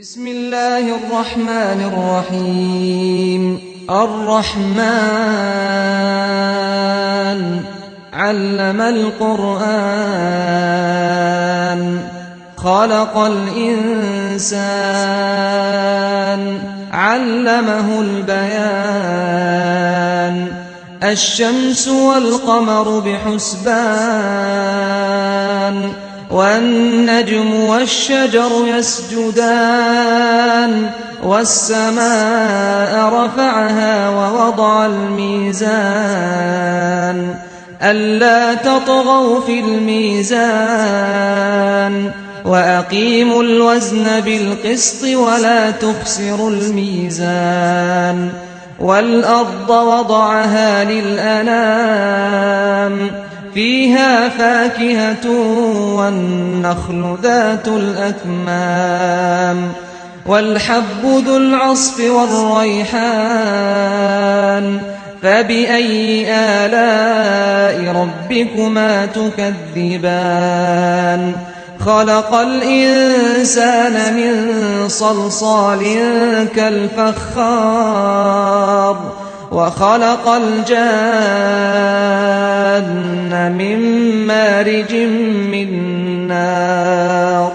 بسم الله الرحمن الرحيم الرحمن علم القرآن خلق الإنسان علمه البيان الشمس والقمر بحسبان والنجم والشجر يسجدان والسماء رفعها ووضع الميزان ألا تطغوا في الميزان وأقيموا الوزن بالقسط ولا تخسروا الميزان والأرض وضعها للأنام فيها فاكهة والنخل ذات الأكمام والحب ذو العصف والريحان فبأي آلاء ربكما تكذبان خلق الإنسان من صلصال كالفخار وخلق الجان من مارج من نار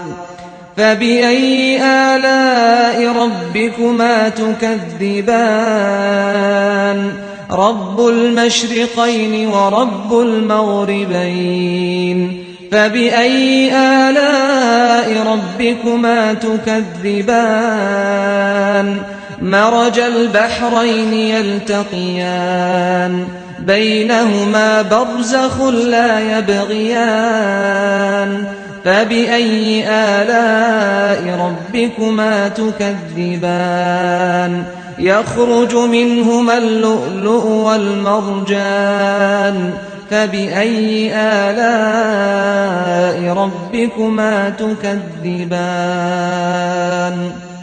فبأي آلاء ربكما تكذبان رب المشرقين ورب المغربين فبأي آلاء ربكما تكذبان مرج البحرين يلتقيان بينهما برزخ لا يبغيان فبأي آلاء ربكما تكذبان يخرج منهما اللؤلؤ والمرجان فبأي آلاء ربكما تكذبان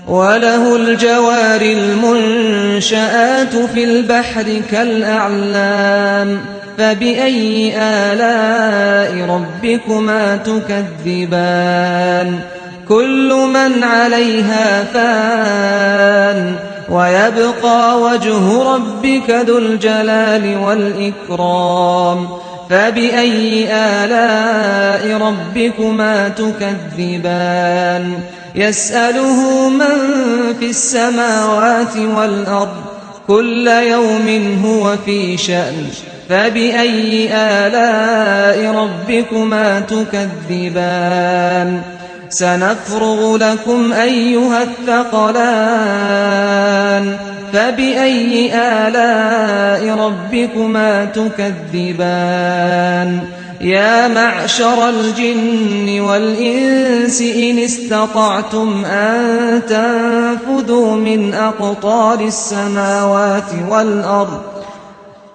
وله الجوار المنشآت في البحر كالأعلام فبأي آلاء ربكما تكذبان كل من عليها فان ويبقى وجه ربك ذو الجلال والإكرام فبأي آلاء ربكما تكذبان يسأله من في السماوات والأرض كل يوم هو في شأن فبأي آلاء ربكما تكذبان سنفرغ لكم أيها الثقلان فبأي آلاء ربكما تكذبان يا معشر الجن والإنس إن استطعتم أن تنفذوا من أقطار السماوات والأرض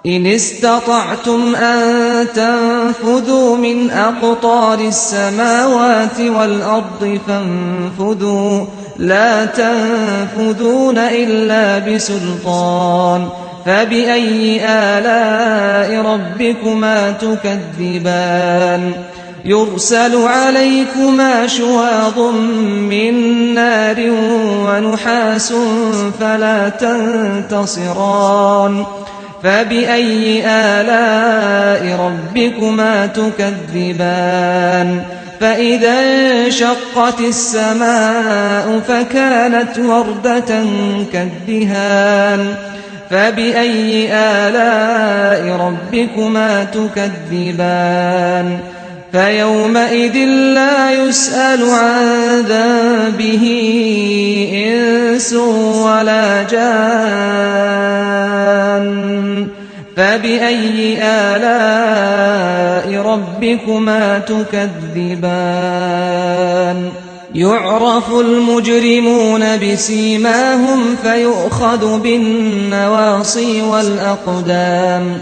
إن استطعتم أن تنفذوا من أقطار السماوات والأرض فانفذوا لا تنفذون إلا بسلطان فبأي آلاء ربكما تكذبان يرسل عليكما شواظ من نار ونحاس فلا تنتصران فبأي آلاء ربكما تكذبان فإذا انشقت السماء فكانت وردة كالدهان فبأي آلاء ربكما تكذبان فيومئذ لا يسأل عن ذنبه إنس ولا جان فبأي آلاء ربكما تكذبان يعرف المجرمون بسيماهم فيؤخذ بالنواصي والأقدام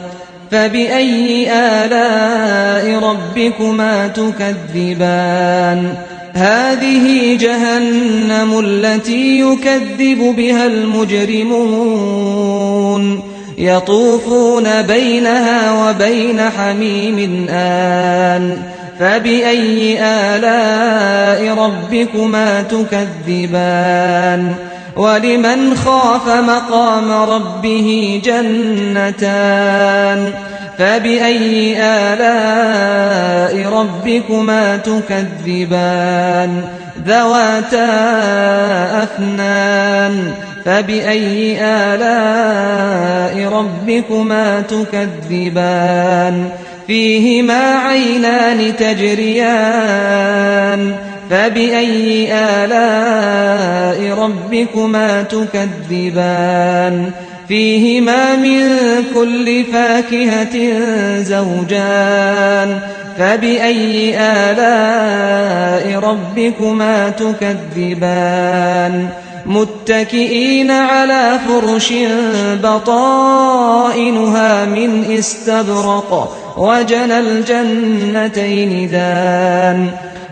فبأي آلاء ربكما تكذبان هذه جهنم التي يكذب بها المجرمون يطوفون بينها وبين حميم آن فبأي آلاء ربكما تكذبان ولمن خاف مقام ربه جنتان فبأي آلاء ربكما تكذبان ذواتا أفنان فبأي آلاء ربكما تكذبان فيهما عينان تجريان فبأي آلاء ربكما تكذبان فيهما من كل فاكهة زوجان فبأي آلاء ربكما تكذبان متكئين على فرش بطائنها من استبرق وجنى الجنتين دان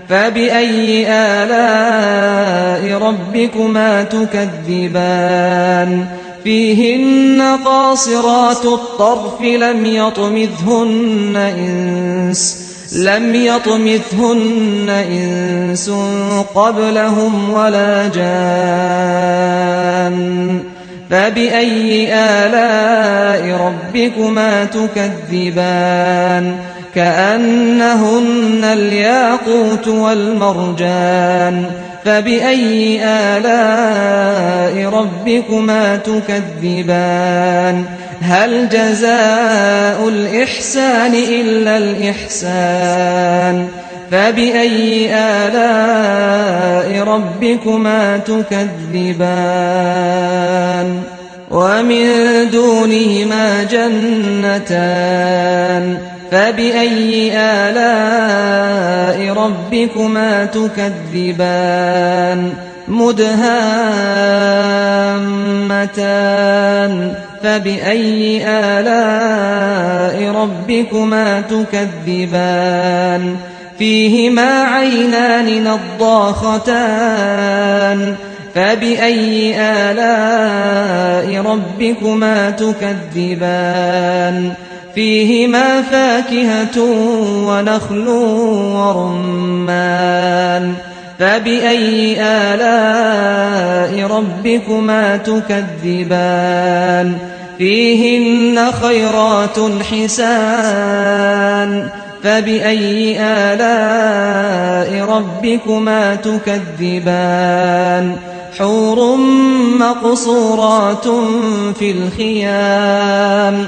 فبأي آلاء ربكما تكذبان فيهن قاصرات الطرف لم يطمثهن إنس قبلهم ولا جان فبأي آلاء ربكما تكذبان كأنهن الياقوت والمرجان فبأي آلاء ربكما تكذبان هل جزاء الإحسان إلا الإحسان فبأي آلاء ربكما تكذبان ومن دونهما جنتان فبأي آلاء ربكما تكذبان مدهامتان فبأي آلاء ربكما تكذبان فيهما عينان نضاختان فبأي آلاء ربكما تكذبان فيهما فاكهة ونخل ورمان فبأي آلاء ربكما تكذبان فيهن خيرات حسان فبأي آلاء ربكما تكذبان حور مقصورات في الخيام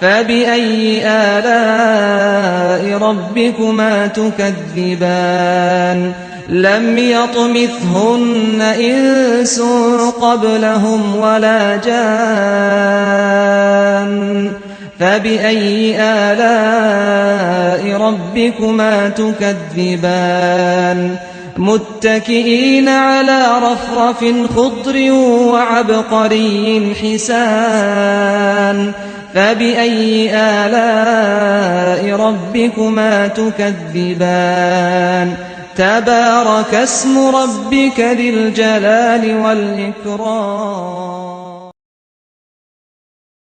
فبأي آلاء ربكما تكذبان لم يطمثهن إنس قبلهم ولا جان فبأي آلاء ربكما تكذبان متكئين على رفرف خضر وعبقري حسان فبأي آلاء ربكما تكذبان تبارك اسم ربك ذي الجلال والإكرام